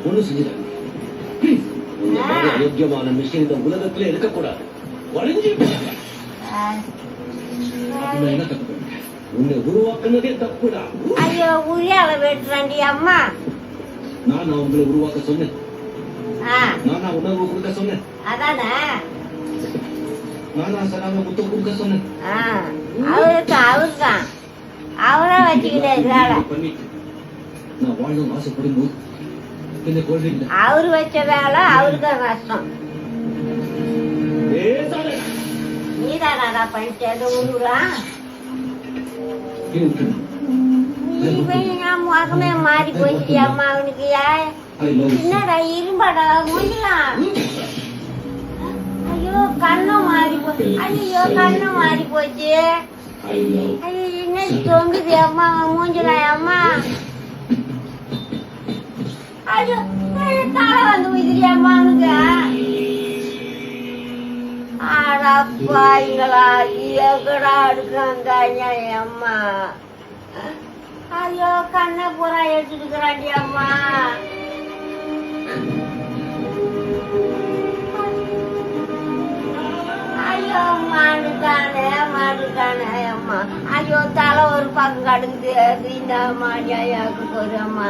ஒண்ணு செஞ்சுட்டாங்க. யோக்கியமான மிஷின் இந்த உலகத்துல இருக்கக்கூடாது. வளைஞ்சு என்ன தப்பு பண்ணிட்டேன்? உன்னை உருவாக்குனதே தப்புடா. ஐயோ உரியால வெட்டுறாண்டி அம்மா. நான் உங்களை உருவாக்க சொன்னேன். நான் உணர்வு கொடுக்க சொன்னேன். அதானே நான் சராம முத்தம் கொடுக்க சொன்னேன். அவருதான் அவரா வச்சுக்கிட்டேன். நான் வாழணும் ஆசைப்படும் போது என்ன கொள்றீங்க? அவரு வச்ச வேலை அவருக்கு நஷ்டம். நீதானா பண்ணிட்டு ஊருலாம் முகமே மாறி போயிடுச்சு அம்மா. அவனுக்கு என்னடா இரும்பாடா முடியலாம். ஐயோ கண்ணும் மாறி போச்சு. ஐயோ கண்ணும் மாறி போச்சு. ஐயோ என்ன தொங்குது அம்மா மூஞ்சில அம்மா. ஐயோ தலை வந்து உதிரி அம்மா அவனுக்கு. ஆடாப்பாங்களா எங்கடா இருக்காங்க அம்மா. ஐயோ கண்ணை பூரா எடுத்துக்கிறாண்டி அம்மா. ஐயோ மாடுக்கானே அம்மா. ஐயோ தலை ஒரு பக்கம் கடுங்குது. இந்த மாடியாக்கு ஒரு அம்மா.